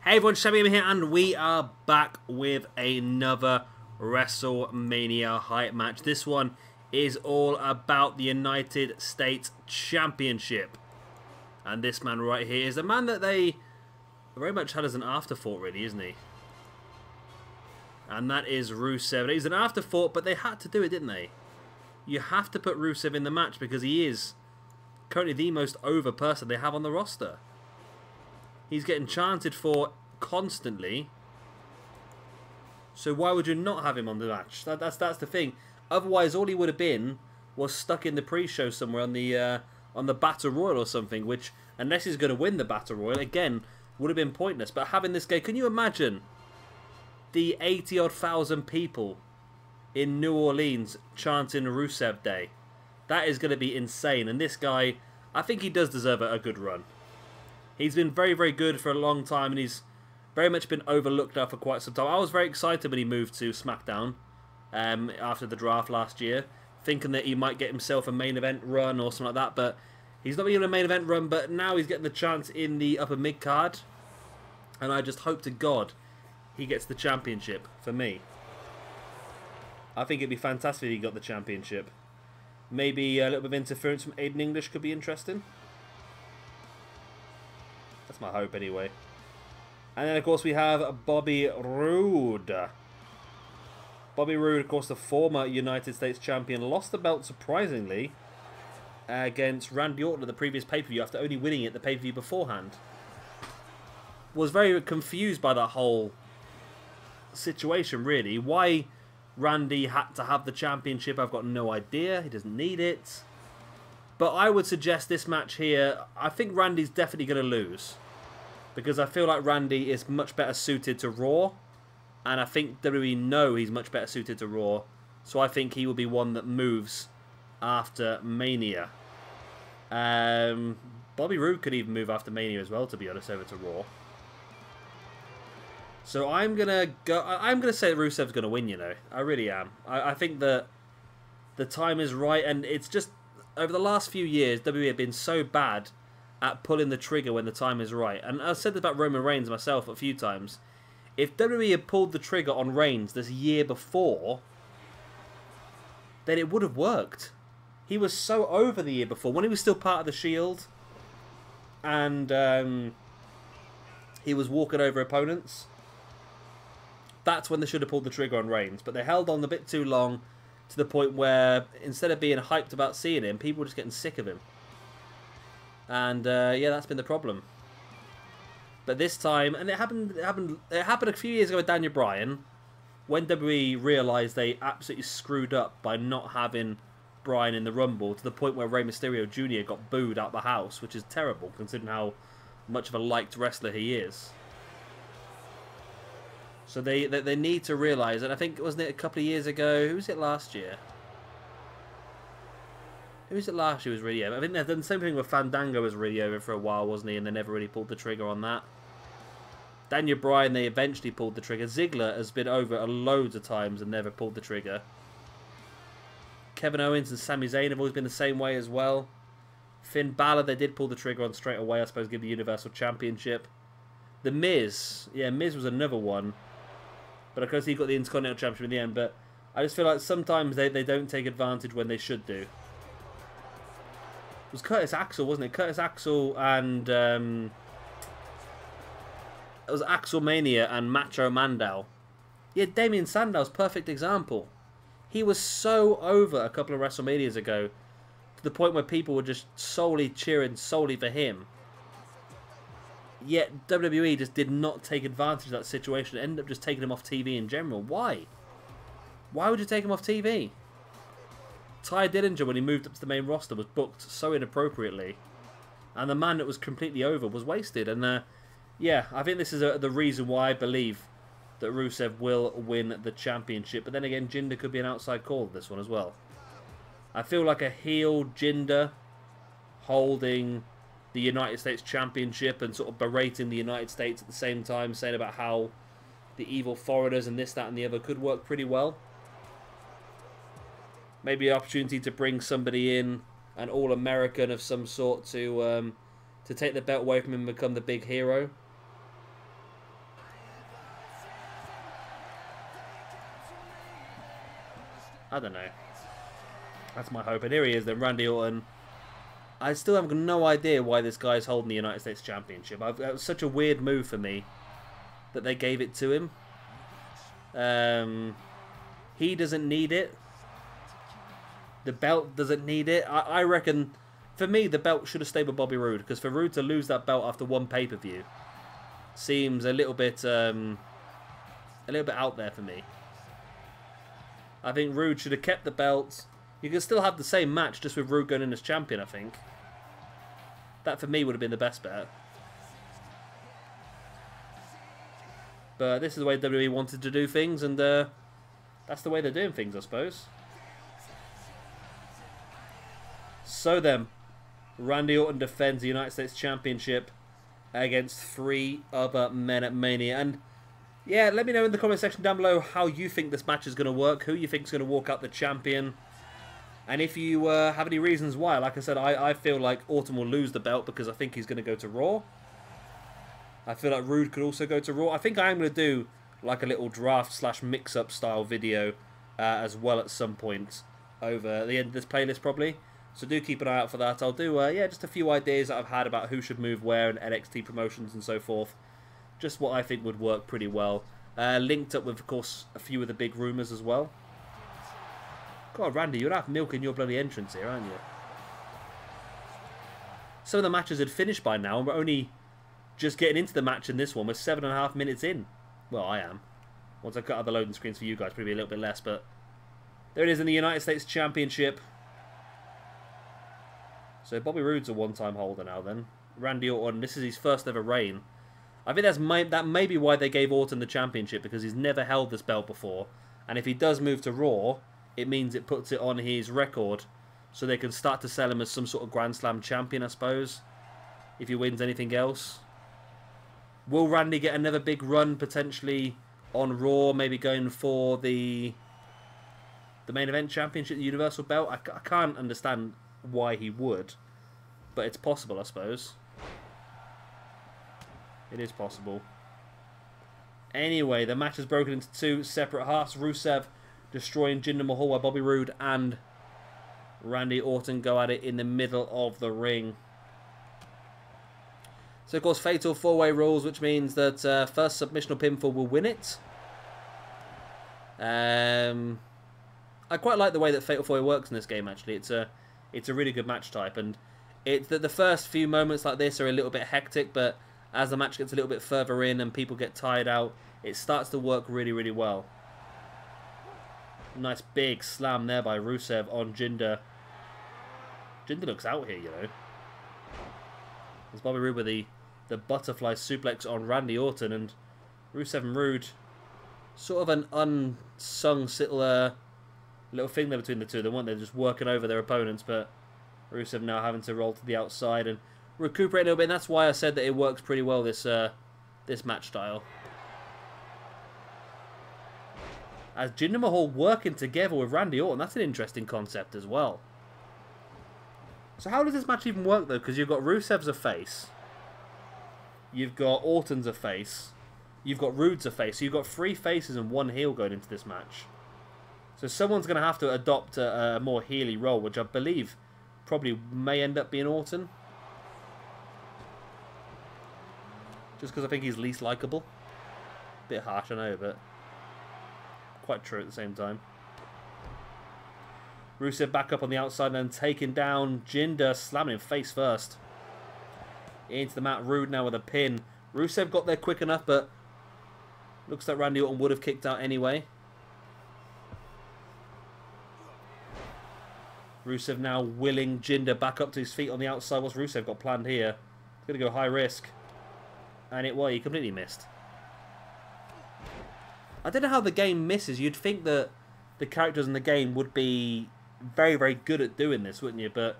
Hey everyone, Shabby here, and we are back with another WrestleMania hype match. This one is all about the United States Championship. And this man right here is a man that they very much had as an afterthought, really, isn't he? And that is Rusev. He's an afterthought, but they had to do it, didn't they? You have to put Rusev in the match because he is currently the most over person they have on the roster. He's getting chanted for constantly. So why would you not have him on the match? That's the thing. Otherwise, all he would have been was stuck in the pre-show somewhere on the Battle Royal or something, which, unless he's going to win the Battle Royal, again, would have been pointless. But having this guy, can you imagine the 80-odd thousand people in New Orleans chanting Rusev Day? That is going to be insane. And this guy, I think he does deserve a good run. He's been very, very good for a long time, and he's very much been overlooked now for quite some time. I was very excited when he moved to SmackDown after the draft last year, thinking that he might get himself a main event run or something like that, but he's not even a main event run, but now he's getting the chance in the upper mid-card, and I just hope to God he gets the championship for me. I think it'd be fantastic if he got the championship. Maybe a little bit of interference from Aiden English could be interesting. That's my hope, anyway. And then, of course, we have Bobby Roode. Bobby Roode, of course, the former United States champion, lost the belt, surprisingly, against Randy Orton at the previous pay-per-view after only winning it the pay-per-view beforehand. Was very confused by that whole situation, really. Why Randy had to have the championship, I've got no idea. He doesn't need it. But I would suggest this match here, I think Randy's definitely going to lose. Because I feel like Randy is much better suited to Raw. And I think WWE know he's much better suited to Raw. So I think he will be one that moves after Mania. Bobby Roode could even move after Mania as well, to be honest, over to Raw. So I'm going to say that Rusev's going to win, you know. I really am. I think that the time is right, and it's just, over the last few years, WWE have been so bad at pulling the trigger when the time is right. And I've said this about Roman Reigns myself a few times. If WWE had pulled the trigger on Reigns this year before, then it would have worked. He was so over the year before, when he was still part of the Shield, and he was walking over opponents. That's when they should have pulled the trigger on Reigns. But they held on a bit too long, to the point where, instead of being hyped about seeing him, people were just getting sick of him. And, yeah, that's been the problem. But this time, and it happened a few years ago with Daniel Bryan, when WWE realised they absolutely screwed up by not having Bryan in the Rumble, to the point where Rey Mysterio Jr. got booed out the house, which is terrible, considering how much of a liked wrestler he is. So they need to realise, and I think, wasn't it a couple of years ago? Who was it last year? Who was it last year was really over? I think they've done the same thing with Fandango was really over for a while, wasn't he? And they never really pulled the trigger on that. Daniel Bryan, they eventually pulled the trigger. Ziggler has been over loads of times and never pulled the trigger. Kevin Owens and Sami Zayn have always been the same way as well. Finn Balor, they did pull the trigger on straight away, I suppose, give the Universal Championship. The Miz, yeah, Miz was another one. But of course he got the Intercontinental Championship in the end. But I just feel like sometimes they don't take advantage when they should do. It was Curtis Axel, wasn't it? Curtis Axel and... it was Axel Mania and Macho Mandel. Yeah, Damien Sandow's perfect example. He was so over a couple of WrestleManias ago, to the point where people were just solely cheering solely for him. Yet WWE just did not take advantage of that situation. It ended up just taking him off TV in general. Why? Why would you take him off TV? Ty Dillinger, when he moved up to the main roster, was booked so inappropriately. And the man that was completely over was wasted. And yeah, I think this is the reason why I believe that Rusev will win the championship. But then again, Jinder could be an outside call of this one as well. I feel like a heel Jinder holding the United States Championship and sort of berating the United States at the same time, saying about how the evil foreigners and this, that and the other could work pretty well. Maybe an opportunity to bring somebody in, an all-American of some sort, to take the belt away from him and become the big hero. I don't know. That's my hope. And here he is then, Randy Orton. I still have no idea why this guy's holding the United States Championship. That was such a weird move for me that they gave it to him. He doesn't need it. The belt doesn't need it. I reckon, for me, the belt should have stayed with Bobby Roode, because for Roode to lose that belt after one pay-per-view seems a little bit out there for me. I think Roode should have kept the belt. You can still have the same match just with Roode going in as champion, I think. That for me would have been the best bet. But this is the way WWE wanted to do things, and that's the way they're doing things, I suppose. So then, Randy Orton defends the United States Championship against 3 other men at Mania. And yeah, let me know in the comment section down below how you think this match is going to work, who you think is going to walk out the champion. And if you have any reasons why. Like I said, I feel like Orton will lose the belt because I think he's going to go to Raw. I feel like Roode could also go to Raw. I think I am going to do like a little draft / mix-up style video as well at some point over the end of this playlist probably. So do keep an eye out for that. I'll do yeah, just a few ideas that I've had about who should move where and NXT promotions and so forth. Just what I think would work pretty well. Linked up with, of course, a few of the big rumours as well. God, Randy, you'd have milk in your bloody entrance here, aren't you? Some of the matches had finished by now, and we're only just getting into the match in this one. We're 7.5 minutes in. Well, I am. Once I cut out the loading screens for you guys, probably a little bit less, but there it is in the United States Championship. So Bobby Roode's a one-time holder now then. Randy Orton, this is his first ever reign. I think that may be why they gave Orton the championship, because he's never held this belt before. And if he does move to Raw, it means it puts it on his record, so they can start to sell him as some sort of Grand Slam champion, I suppose, if he wins anything else. Will Randy get another big run, potentially, on Raw, maybe going for the main event championship, the Universal belt? I can't understand why he would, but it's possible, I suppose. It is possible. Anyway, the match is broken into 2 separate halves. Rusev destroying Jinder Mahal, while Bobby Roode and Randy Orton go at it in the middle of the ring. So, of course, fatal 4-way rules, which means that first submission or pinfall will win it. I quite like the way that fatal 4-way works in this game, actually. It's a really good match type, and the first few moments like this are a little bit hectic, but as the match gets a little bit further in and people get tired out, it starts to work really, really well. Nice big slam there by Rusev on Jinder. Jinder looks out here, you know. There's Bobby Roode with the butterfly suplex on Randy Orton, and Rusev and Roode, sort of an unsung little thing there between the two of them, weren't they? Just working over their opponents, but Rusev now having to roll to the outside and recuperate a little bit, and that's why I said that it works pretty well, this match style. As Jinder Mahal working together with Randy Orton, that's an interesting concept as well. So how does this match even work, though? Because you've got Rusev's a face, you've got Orton's a face, you've got Roode's a face, so you've got 3 faces and 1 heel going into this match. So someone's going to have to adopt a more heely role, which I believe probably may end up being Orton. Just because I think he's least likeable. Bit harsh, I know, but quite true at the same time. Rusev back up on the outside and then taking down Jinder, slamming him face first. Into the mat, Roode now with a pin. Rusev got there quick enough, but looks like Randy Orton would have kicked out anyway. Rusev now willing Jinder back up to his feet on the outside. What's Rusev got planned here? He's going to go high risk. And he completely missed. I don't know how the game misses. You'd think that the characters in the game would be very, very good at doing this, wouldn't you? But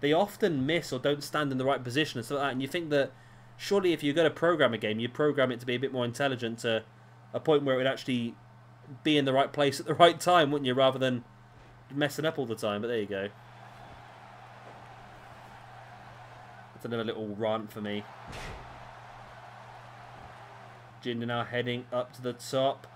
they often miss or don't stand in the right position and stuff like that. And you think that surely if you're going to program a game, you program it to be a bit more intelligent to a point where it would actually be in the right place at the right time, wouldn't you? Rather than messing up all the time. But there you go. That's another little rant for me. Jinder now heading up to the top.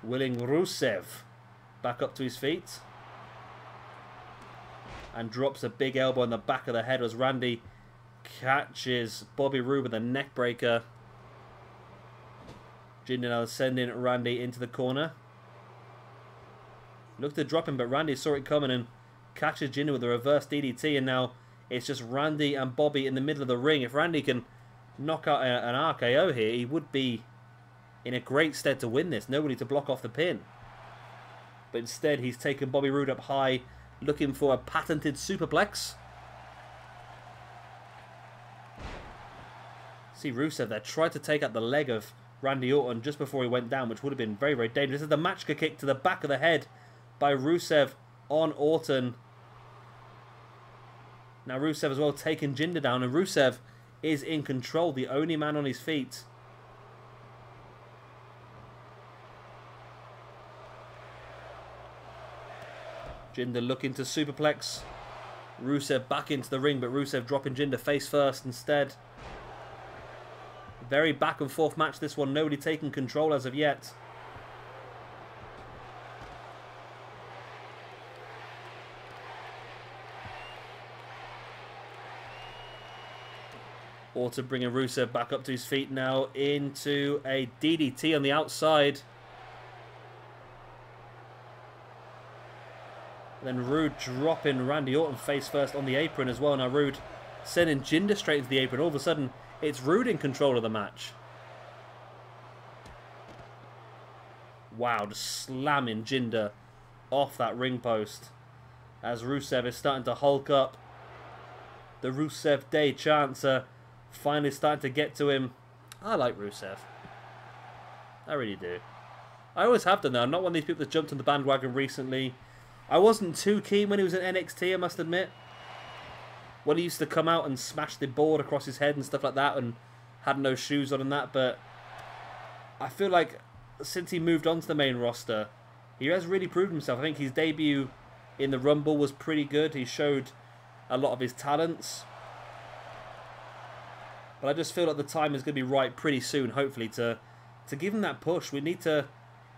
willing Rusev back up to his feet. And drops a big elbow on the back of the head as Randy catches Bobby Roode with a neck breaker. Jinder now sending Randy into the corner. Looked to drop him, but Randy saw it coming and catches Jinder with a reverse DDT. And now it's just Randy and Bobby in the middle of the ring. If Randy can knock out an RKO here, he would be in a great stead to win this. Nobody to block off the pin. But instead, he's taken Bobby Roode up high, looking for a patented superplex. See Rusev there, tried to take out the leg of Randy Orton just before he went down, which would have been very, very dangerous. This is the Machka kick to the back of the head by Rusev on Orton. Now Rusev as well taking Jinder down, and Rusev is in control, the only man on his feet. Jinder looking to superplex Rusev back into the ring, but Rusev dropping Jinder face first instead. Very back and forth match this one, nobody taking control as of yet. Orton bringing Rusev back up to his feet now into a DDT on the outside. Then Roode dropping Randy Orton face first on the apron as well. Now Roode sending Jinder straight into the apron. All of a sudden, it's Roode in control of the match. Wow, just slamming Jinder off that ring post as Rusev is starting to hulk up. The Rusev Day chants are finally starting to get to him. I like Rusev. I really do. I always have done that. I'm not one of these people that jumped on the bandwagon recently. I wasn't too keen when he was in NXT, I must admit. When he used to come out and smash the board across his head and stuff like that and had no shoes on and that, but I feel like since he moved on to the main roster, he has really proved himself. I think his debut in the Rumble was pretty good. He showed a lot of his talents. But I just feel like the time is going to be right pretty soon, hopefully, to give him that push. We need to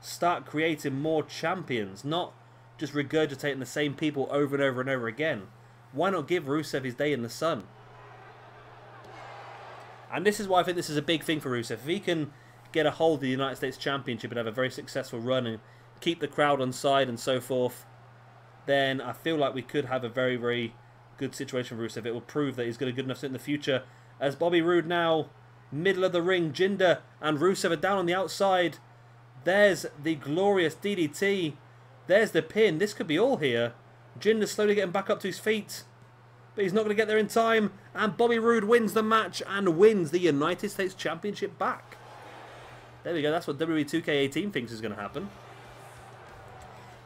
start creating more champions, not just regurgitating the same people over and over and over again. Why not give Rusev his day in the sun? And this is why I think this is a big thing for Rusev. If he can get a hold of the United States Championship and have a very successful run and keep the crowd on side and so forth, then I feel like we could have a very, very good situation for Rusev. It will prove that he's going to be good enough in the future. As Bobby Roode now, middle of the ring, Jinder and Rusev are down on the outside. There's the glorious DDT. There's the pin. This could be all here. Jinder slowly getting back up to his feet. But he's not going to get there in time. And Bobby Roode wins the match and wins the United States Championship back. There we go. That's what WWE 2K18 thinks is going to happen.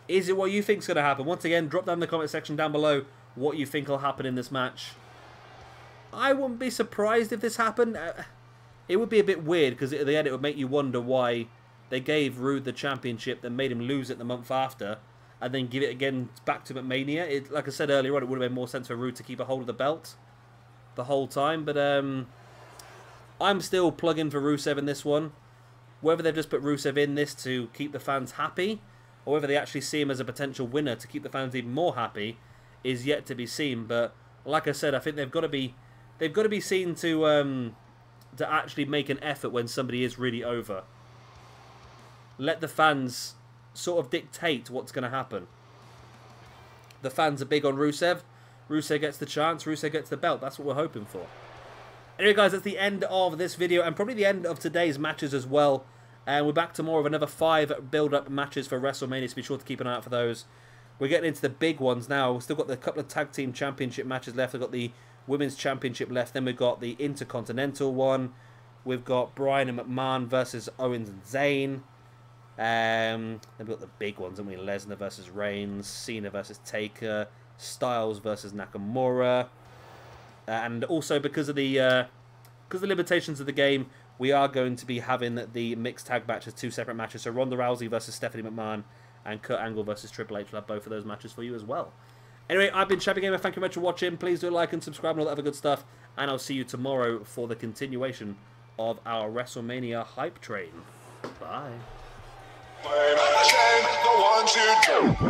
Is it what you think is going to happen? Once again, drop down in the comment section down below what you think will happen in this match. I wouldn't be surprised if this happened. It would be a bit weird because at the end it would make you wonder why they gave Roode the championship, then made him lose it the month after, and then give it again back to Mania. Like I said earlier on, it would have made more sense for Roode to keep a hold of the belt the whole time. But I'm still plugging for Rusev in this one. Whether they've just put Rusev in this to keep the fans happy, or whether they actually see him as a potential winner to keep the fans even more happy, is yet to be seen. But like I said, I think they've got to be seen to actually make an effort when somebody is really over. Let the fans sort of dictate what's going to happen. The fans are big on Rusev. Rusev gets the chance. Rusev gets the belt. That's what we're hoping for. Anyway, guys, that's the end of this video and probably the end of today's matches as well. And we're back to more of another 5 build-up matches for WrestleMania, so be sure to keep an eye out for those. We're getting into the big ones now. We've still got the couple of Tag Team Championship matches left. We've got the Women's Championship left. Then we've got the Intercontinental one. We've got Bryan and McMahon versus Owens and Zayn. Then we've got the big ones, haven't we? Lesnar versus Reigns, Cena versus Taker, Styles versus Nakamura. And also because of the limitations of the game, we are going to be having the mixed tag matches, 2 separate matches. So Ronda Rousey versus Stephanie McMahon and Kurt Angle versus Triple H. We'll have both of those matches for you as well. Anyway, I've been Shabby Gamer. Thank you very much for watching. Please do like and subscribe and all that other good stuff. And I'll see you tomorrow for the continuation of our WrestleMania hype train. Bye. The 1, 2, 3.